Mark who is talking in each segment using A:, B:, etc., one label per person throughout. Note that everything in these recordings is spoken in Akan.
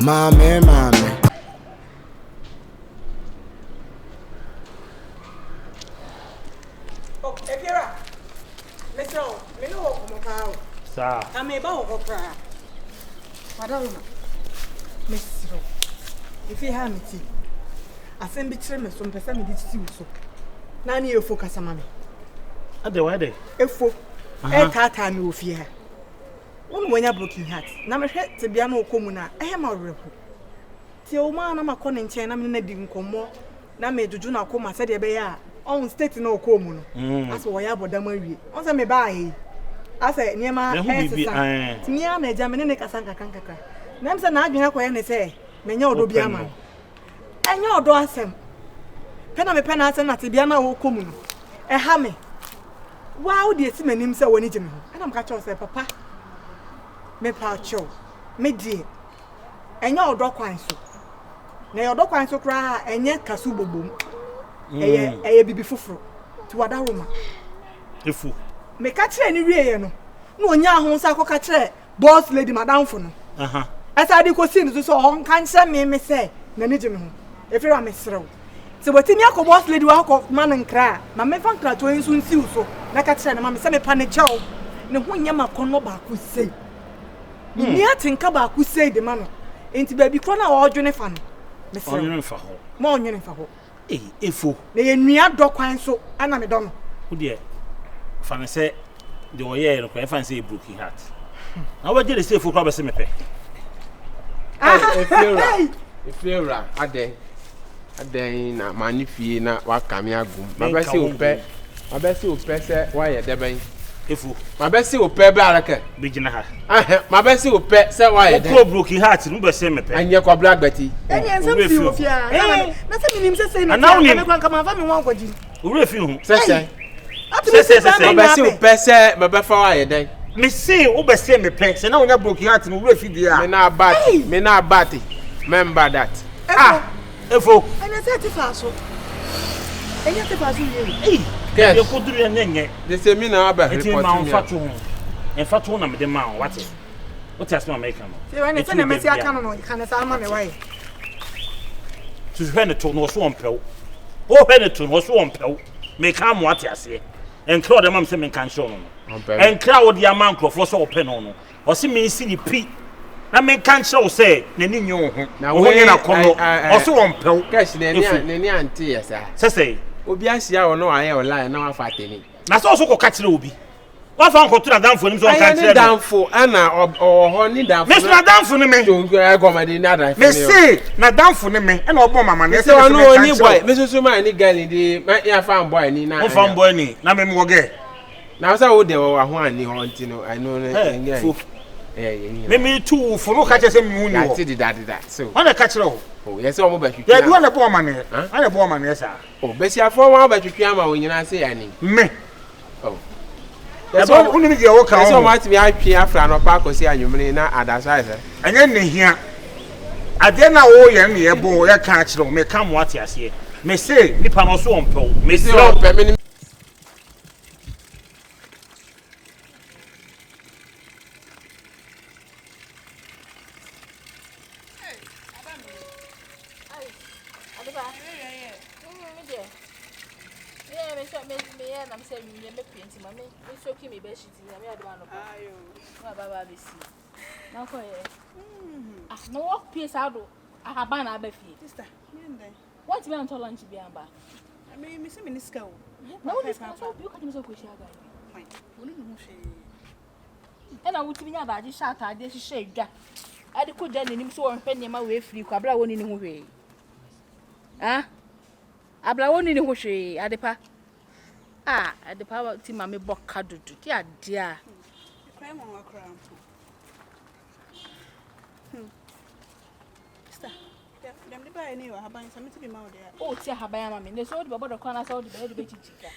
A: Mommy.
B: Oh, Efiera. Let's go. Me no walk on my
C: Sir.
B: I may bow or cry. Madam, Miss Rowe. If you have me tea, I send between me some person did steal so. Nani you focus on me.
C: At the wedding.
B: If for a tata me with fear. One when you're broken heart. Now my head to be an old communa. I am a rebel. Till man, I'm a conning chain, I'm in a dim commo. Now may do not come, I said, a bear. On state no common. As why I bought them. On me buy. I say, near my head. Near me, Jamaica Casanca Canca. Names are not going to say, Menyo do Biama. And your door sem. Penna penna and Natibiana will come. A hammy. Wow, dear Simon himself when it and I'm catching say, Papa. Me pacho, me dear. And your dog wine so. Now your dog wine so cry and yet Casubo boom. A baby fufro to Wadaruma.
C: The fool.
B: Me catch any real no. No, Yahoo Sako catch boss lady Madame for no. As I did see so on can't send me say, Nanijim. If you're a misro. So what in your boss lady walk of man and cry, my me fan cry to soon see so. Like I said, Mamma send me panic chow. No one yama conoba could say. Near think about who say the man. Ain't baby crona or Jennifer. Miss
C: Unifor.
B: More unifor.
C: Ifo.
B: They near dog wine so, and I'm a done.
C: Who dear? Fanny say, the way I fancy a broken heart. Now, what did they say for Robert Semepe?
D: If you're a day in a manifina, what come your goom? My best will pay. My best will pay, why a debate.
C: If
D: my best will pay barracker.
C: Beginner.
D: My best will pay, say why a broken
C: heart, Ruba Semepe.
D: And your black Betty.
B: And some few of ya. Nothing means saying,
C: and now you
B: can't come over me one for you.
C: Refuse.
D: Say,
B: my
D: best will pay, say, my best for a day.
C: Miss say, Uber Semepe, and now you're broken heart and refuse.
D: Me not batty. Remember that.
C: Efo.
B: And I said to Faso. And yet the Faso,
C: yes, you could do an end.
D: They say me now about
C: it. And Fatuna with the man, what is what has my maker?
B: When it's in a messy, I can't say I'm on the way.
C: To Benetton was one pill. Oh, Benetton was one pill. Make come what I say. And Claude, the mum saying can show no. And Claude, the amount of was open on. Or see me see the P. I mean, can't show say, Nenino. Now, we're not coming. Also, on pill.
D: Cash, Nenny auntie, sir.
C: Say,
D: Obiasia or no, I will lie now fighting.
C: That's also catch Ruby. What found Cotura down for him? So I can't down for Anna or honey down. Miss Madame for me. Don't go my dinner. Miss say, not down for me. And Obama man. Yes, I know any boy. Mrs. Suma, any girl in the my found boy. Nina found boy. Now, me more gay. Now, so they were one. I know. Me too for no catch him. I did that. So when I catch her. Oh, yes, I'm about you. Yeah, you want a poor man. I'm a poor man, yes, sir. Oh, Bessie, I for one about you, Piama, when you not say any. Me. Oh, that's all. Only your work. So much me, I Pia Fran or Paco, see, and you may not add as I say. And then here, I dare not owe you any boy, I catch them, may come what you say. May say, Nippon or so on, may say,
E: no walk piece out. I have been a beefy. Sister, what's been to lunch be amba? I mean, Miss Minisco. No, this can't you can so quick. And I would be about this shot. I did shake that. I could then him so and penny my way free. Cabra one in the way. Ah, Abla one in the way. At the pa. Ah, at the power team, I may bock cadu to dear, dear. Crime on a crown. Them buy anyway, have buying something to be mouth there. Oh, see, have I am. They sold about the corner, sold the baby chica.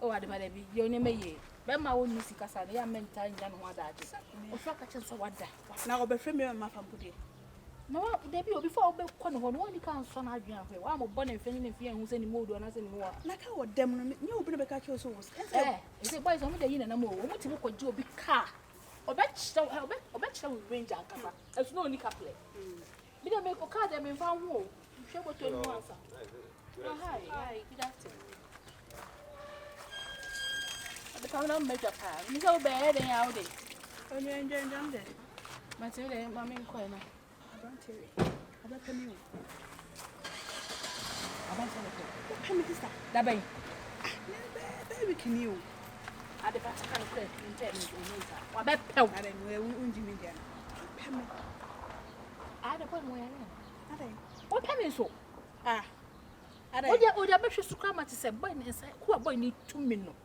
E: Oh, I'd better be your name. But my own Missy Casa, the young men telling them what that is. Oh, fuck, I just what that. Now, be free me and my family. No, they be before I corner one can't son. I'm a bonnet and feeling fear who's any mood or nothing more. Like how them you bring a catch your souls. Is it boys on the inn and a more? What to look at your big car? Obetcha we range akaba. It's no nika play. Me dey make card dem fa ho. Hwe go to no answer. Hi, good afternoon. The camera make a pa. Me go be head and out there. Only enjoy there. Matilda, mommy inquire. I don't tell you. I don't tell you. I don't tell you. What can we start? That bay. Baby can you? I the past kind of place in terms of what bet pell. I don't know who you mean there. I don't know where I am. What penny so? Ah. I don't know. Oh, yeah, but she's to come at the boy inside. Who a boy need 2 minutes.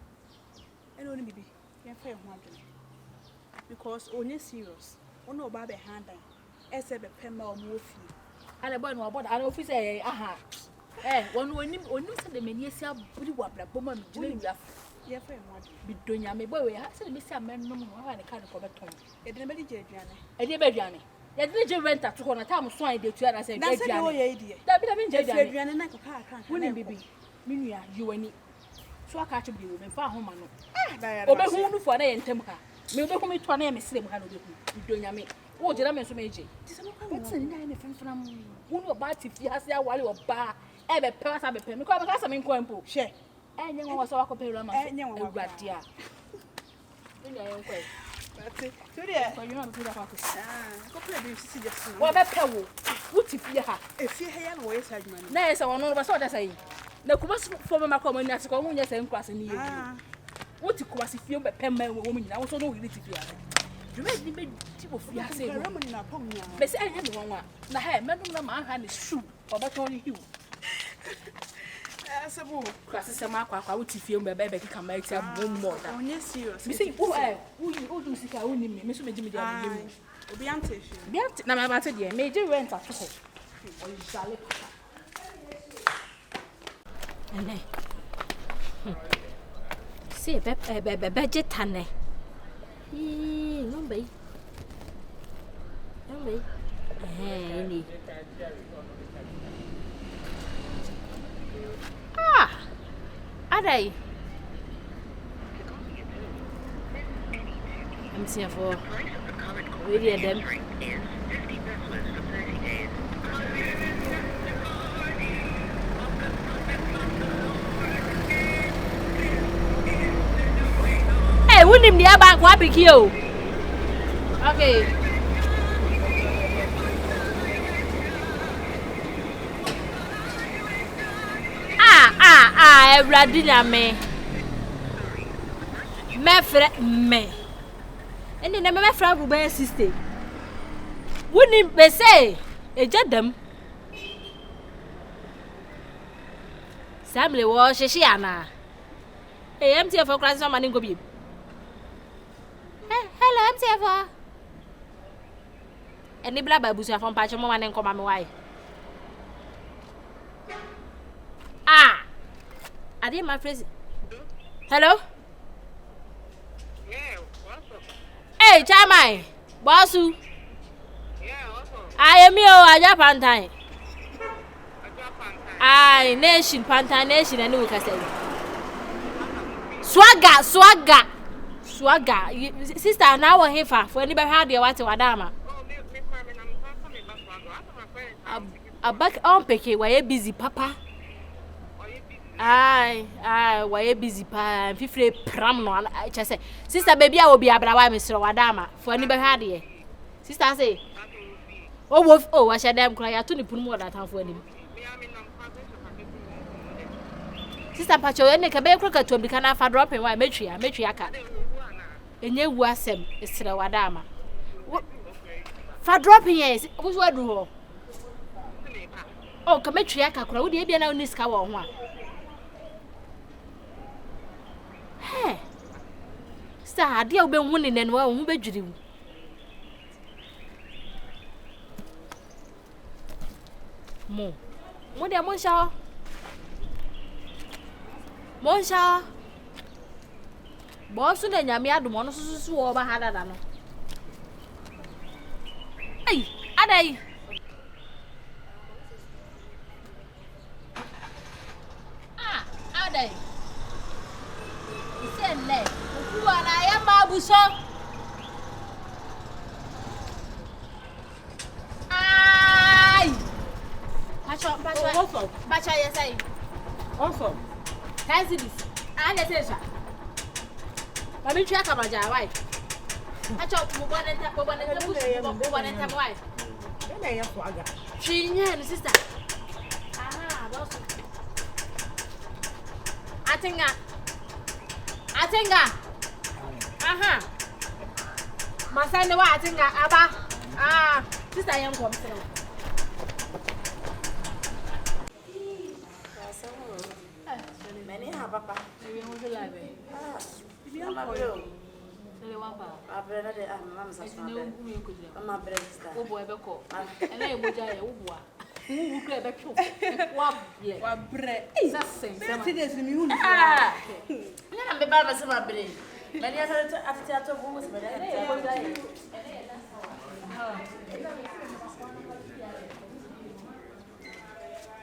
E: And only baby. You're fair one. Because only serious. One no baby hand. As a pemba or movie. And a boy no about an officer. Aha. Eh, one said the many years have pretty wabla, woman, doing that. You're fair one. Be doing your boy. I said, Mr. Man, no more. I can't cover Tom. It didn't be Johnny. I did Johnny. You didn't rent at 2 on a time of swine. They try to say, that's no idea. That be the Johnny and a car. Wouldn't be me, you and me. So I catch you and far home. Obey who for a temper. Maybe who me to a name is slim. Doing your mate. Oh, did I miss a major? What's a nine from who about if he has their while or bar ever pass up a pen? Because I'm in Quampo. Share. And you was a copy of my dear. That's it. Today, you know, what about Pebble? What if you have? If you have a waste, nay, so one of us what I say. No, come from my common as a common yes and crossing you. What to cross if you but Pemba woman, I also know you need to be. You made me people feel say, but say I had one. The hair, Madame hand is true, or but only you. As a book, crosses a mark, I would feel my baby come back some more. Only serious. Missing who do see only me, Miss Jimmy. Bianti. Now, my matter, dear, major rent at home. And see, budget tanne. No, baby. No, baby. Hey, ah, are they? I'm seeing for really them. Hey, wouldn't the bank want to kill? Okay. Radina me me and then my friend will be sister. Wouldn't be say a jadam Samly was Shishiana. Hey, empty for class on money go be. Hello, empty for any blabber busa from Pachamon and come my wife. Ah. I did my friend. Hello? Yeah, what's up? Hey, Chamai. Bossu. Yeah, what's up? I am here at Japan time. I nation, Panta Nation, and we can say. Swagger. Sister, now we're here for anybody had your water, Wadama. A back on Peke, why you busy, Papa? Aye, why you busy pa? Fifty pram no. I just say, sister, baby, I will be abrawa, Mr. Wadama. For anybody had ye. Sister say, oh, I shall damn cry. I told you put more that time for him. Sister Pacho, any cabe crooked to become a dropping why matriarcha. And you was him, Mr. Wadama. For dropping, yes, who's what do? Oh, come matriarcha, would you be an this cow one? Hey, sir, dear, been winning and well, who bet you? More. What dear Monsieur? Monsieur? Boss, and Yamia, the one who over had a dano. Hey, are they? Ah, are they? Who are I am Babuso? o. Bacha yes I.
B: Also.
E: Can see this. I just say. Mami twa kamaja why? Acha mo bone ta mo bone ta why?
B: Na ya swaga.
E: Chinya no sister. Aha, boss. Atenga. Aha. Masane wa atenga aba. Ah, sister yam come through.
A: Many have papa.
E: We want to live.
A: I'm a
E: Tell one pa.
A: I've read it. Mamma's a
E: No, we could.
A: I'm a breast.
E: Oh boy, be call. And I would die. Oh boy. Who could be true? What? Yeah.
B: Wa bre.
E: That's same.
B: Today me hu.
A: Ah. I'm the Baba Sama Brain. Many after who's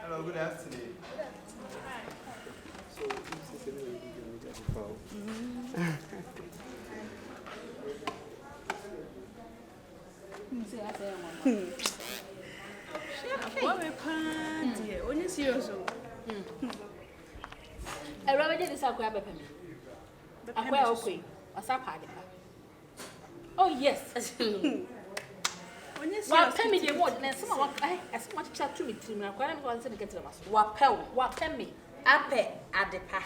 D: Hello, good afternoon.
B: What we pan dear. Only serious o.
E: I rather get this aqua bepe me. Aqua okay. Asapa de pa. Oh yes.
B: Only serious.
E: Wa pemi de mo na some wa kai as much chat to me trim na kwa na me wan say get the was. Wa pemi.
A: Ape adepa.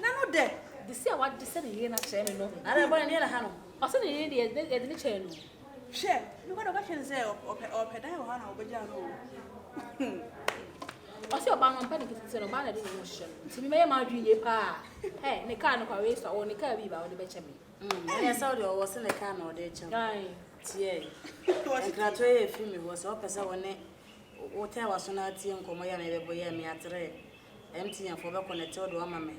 B: Na no de.
E: The see what the say na na share me no.
A: I don't want to have
E: O say na de de share no.
B: Share. You got a question say ope dai o ha na obeja no.
E: O say oba no mpa de kiti say no ba na de no share. Ti me me ma dwie pa. Eh, ne car no kwa we so o ne car bi ba o de be che me.
A: Yes, all the was in the can or the chum.
E: Ai.
A: Tie. And graduate film was up as I want it. Hotel was on our tea and come here and boy me at three. Empty and for the connected to mamma.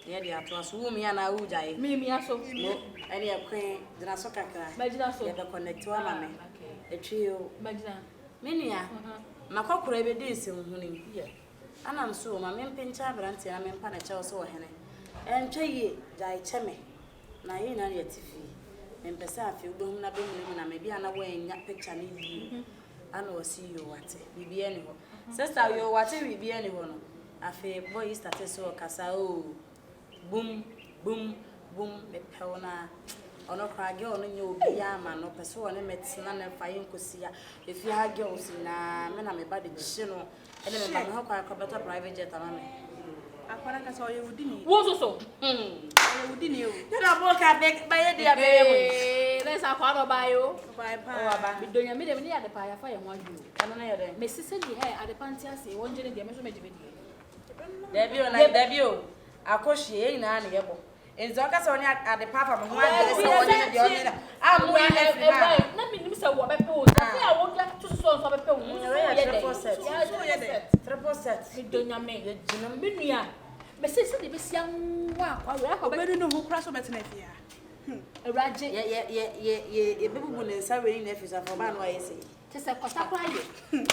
A: Near the atlas, whom me and I would die.
E: Me aso.
A: No, any a queen, then I saw a cry.
E: Imagine so.
A: The connect to mamma. A trio.
E: Imagine.
A: Minia. My cock every day is in
E: Yeah.
A: And I'm so my men pinch up and I'm in Panacha so henny. And Chay, die cheme. Na yeye na ya TV mpesa afiudo na be mu na me bia na wen nya picture na bi ana o see you wate bibia ni ho sister you wate bibia ni ho no afi boy start so kasa o boom boom boom me peona ono kwa ge ono nya obi ya ma no pese one metina na fa yin kosia efi ha ge o si na me na me ba de gye no ene me ba no kwa better private jet ama me
B: Akwana kasa o ye wudi ni.
E: Wo so.
B: Ye wudi ni o.
A: Na boka be ba ye dia be
E: Let's akwa no ba yo.
B: Bye pa.
A: o aba
E: Bi donya me dem ni ade pa ya fa ye ho adwo.
A: ana na ye de
E: Me sise ni ade panti ase won je ne de me so me je be die.
A: Debi o akohie na na yebo enzo kasa oni ade papa mo ho ade se oni de oni na amu ya
E: na me nim se wo be pe o se ya wo ga to so be pe o
A: triple set
E: mi donya me ye jina me nua me sise de be sia nwa akwa we akwa be
B: Obedu no hu kra so betina fia.
E: ewraje
A: ye bebubu ne nsa we ni na fisa for ba no aye se
E: te se kwata kwa ye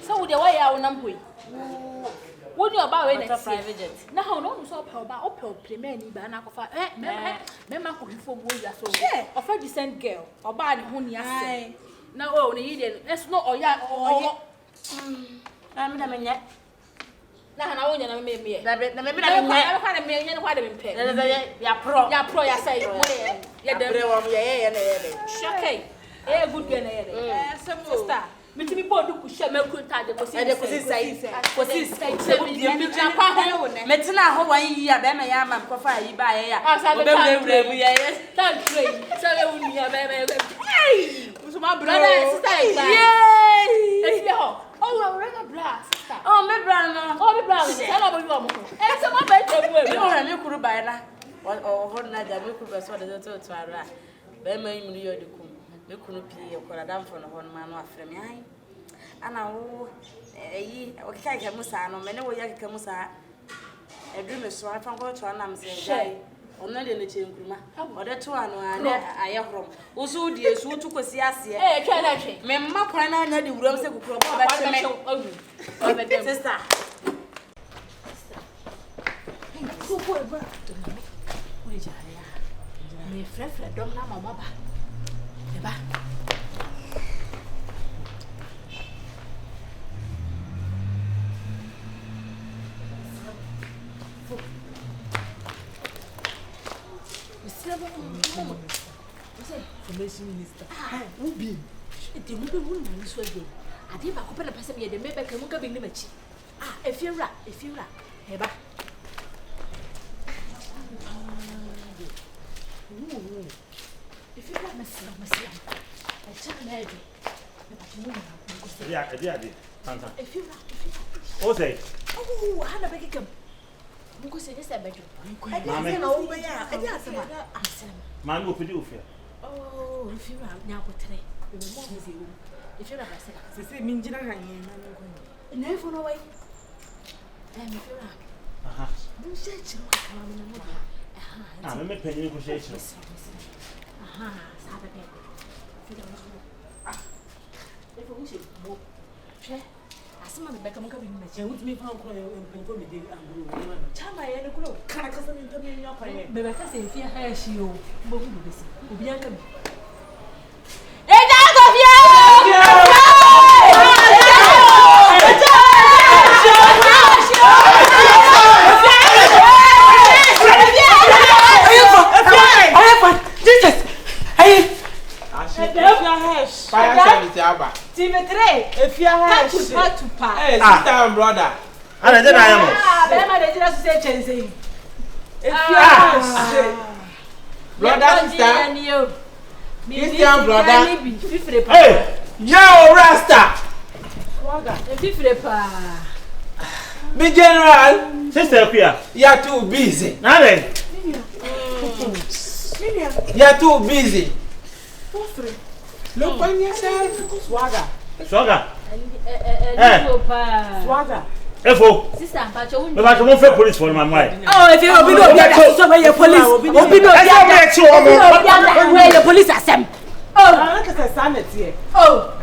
E: so wo de wa ya wo nam hoi wo ni oba we na
A: private jet
E: na ha no so pa oba opel premier ni ba na akofa me ma ko hifo bo ya so ofa decent girl oba ne ho ni ase na o ni yide es no oya
A: na mi na menye
E: na wo nya na me
A: na me
E: na kwa na me nya na kwa de me pe
A: ya pro
E: ya say mo ya de
A: bre wo ye na ye de
E: shake good girl na ye de sister mitimi bodu ku hye maku tade ko
A: kosi sai mi na kwa ho metina ho wan yi ya be me ya ma ko fa yi ba ye ya obe bre mu ye
E: tan tray so le uni ya be hey
B: Usuma bro.
E: sister
A: yay
E: let's be ho oh we na bra sister
A: oh me bra no
E: oh me bra tell am you am so ma be table
A: me ora me kuru ba na ho na da me kuru be so de to ara be ma yi mu yo de kum me kunu pii okora damfo no ho no ma no afre me ai ana wo yi okika ke musa no me ne wo ya ke musa edu me so afa ko to anam se dai ono de ne chenkuruma ode to ano ane ayehrom wo so di esu tu kosi ase
E: twa na twe
A: me mma kwa na anya de wuram se kukuro ba ba cheme sister
E: so boy bra we jare ya me frefre dom na mama ba ba
B: information minister. Ubi.
E: The movie wouldn't be so good. I did back up and pass me the member can look up in the match. If you're right, Heba. If you got Messi, I tell Mary.
F: Yeah.
E: If you
F: O say.
E: Oh, Hannah Beckham. Mungu say this bedroom.
B: I didn't know where I didn't.
F: Man go pedi ofia.
E: Oh, if you are now for today. If you're not
B: She said, Minjina hanging.
E: no for no way. And if you're not, don't say to
F: Me penny negotiation.
E: Saturday. If you wish it, share. As someone become coming,
B: And with me, how can I go with you?
E: Chama and a clue.
B: Can I come into me in your car?
E: Rebecca say, if you have she, will be young.
B: If you have
D: to pa. Hey, sister and brother.
F: And then I am.
E: They just say changing.
B: if you have
D: Brother, sister. Christian brother.
F: Hey,
D: Yo, Rasta. Me general.
F: sister Pia.
D: You're too busy.
F: Now then.
D: You're too busy. Look on yourself.
B: Swagger.
F: Swagger.
B: Swagger.
F: Efo.
E: Sister, but you
F: Me ba to mo fe police for my mind.
E: oh, if you obi no be so where your police. Obi no be where your police asem. Oh,
B: I like a sonnet here.
E: oh.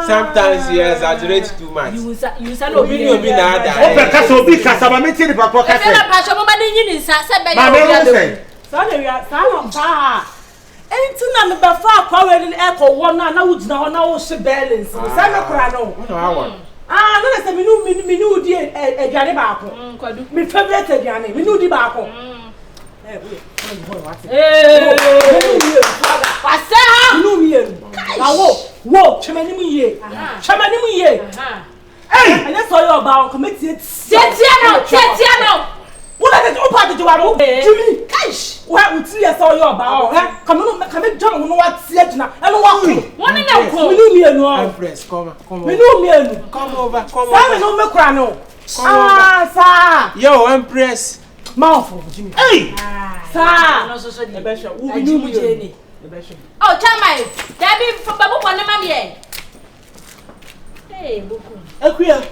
D: Sometimes you exaggerate too much.
E: You say no be
D: Obi na
F: O
D: ada.
F: pe ka so bi kasa ba me ti ni papa
E: If you
F: kasa.
E: not pass your mama ni nsa say be
F: Ma me no say.
B: Sonnet we are son enti na me ba fa akwa we ni e ko wo na wo gina ho na wo hye balance. Say me kura no. No na say me nu di aduane ba ko.
E: Kwadu.
B: Me favorite aduane, me nu di ba ko. Eh, we.
E: Wase ha.
B: Nu mi enu. Na wo, chemani mu ye. Chemani mu ye.
F: Hey,
B: Anya so yo ba on committee.
E: Tetia no.
B: Wona de o pa de jo wa no. Jimmy, kaish. Wa uti ye so yo ba on. Come John no wa tie gina. E no wa ko.
E: One na ko.
B: Me nu mi enu o.
D: Empress, come
B: Me nu mi enu.
D: Come over.
B: Sa me no me kura no. Sa.
D: Yo, Empress.
B: Mouthful, Jimmy.
F: hey.
B: Sa.
E: No so
B: E be sure. Wo bi nu mi enu. E be sure.
E: oh, Chama. That be for babu kwa na mami e. Hey, buku.
F: Akuya.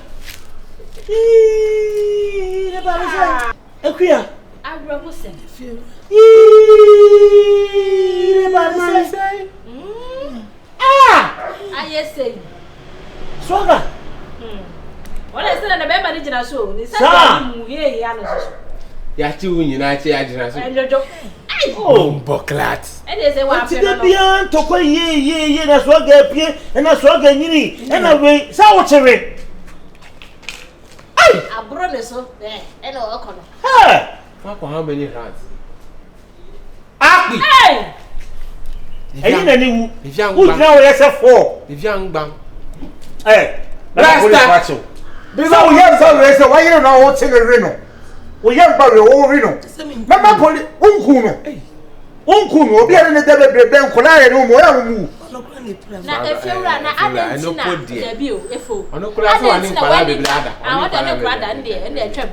F: Ne ba me say. Akuya.
E: Agro sen.
F: Ne ba me say.
E: Aye say.
F: Swagger.
E: Wala say na be ba ni jina so. Ni say mu ye ya no so.
D: Ya ti wu nyina che ya jina so.
E: Enjojo.
F: Oh,
D: Boklat.
E: E dey say wa
F: ti
E: fe
F: de
E: no.
F: bia to ko ye na Swagger pie, na Swagger nyini, na we sa wo chere.
E: Abro ne so. E no oko no.
F: Hey.
D: How many rounds?
F: Akpi.
E: Hey!
F: Eyi na ni wu.
D: If you
F: Who now we say 4.
D: If you bang.
F: Eh.
D: Rasta.
F: Police watch you. Bisa we hear so we say why you na wo chere re no. We hear ba we wo re no. Mama police unku no. Unku no obi ere ne de bebre ben kola re no mo ya mu.
E: Na efiura na adentina da bio efo.
D: Ono kula so ani kwala bebre ada.
E: Awon da ne kwada nde atwam.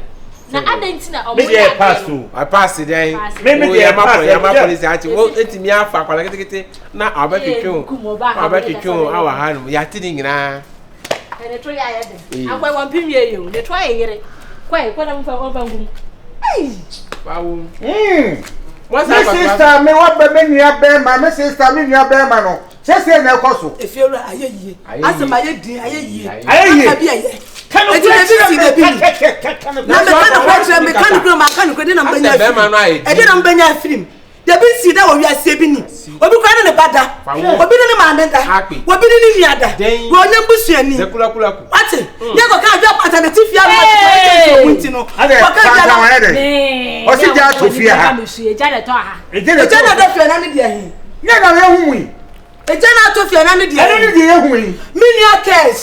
E: Na adentina omo
F: Me dey pass through.
D: I pass it there.
F: Me dey pass.
D: Ya ma police ati wo etimi afa kwala ketekete na abetwetwe. Abetwetwe awa hanu ya tini nyina.
E: Ne tro ya yede. Akwa won pimie yo. Ne tro ya yere. Kwai kwa na mfa ngum. Ai.
D: Bawo.
F: My sister, me what be me nia be ma, me sister me nia be ma no. Say na ekoso.
B: Efiora ayeyi. Asema ayedi ayeyi.
F: Ayeyi.
B: Abi aye.
F: Kanu
B: na me kan ko de na mbanya. E de na mbanya film. De bi si da wo wi ase bi ni. Obi kwa ne bada. Obi ne ma meda. Obi ne niada. Wo nyam busuani.
D: Zekula kula ku.
B: Ati. Ye ko ka jo alternative ya ma ko no. Ko ka ja.
F: O si ja to fia ha.
E: E ja le to ha.
F: E je le
B: da fia na ne dia hin.
F: nya na ye hu yi
B: e je na to fie na me die
F: eno ni die ye hu yi
B: me ni akes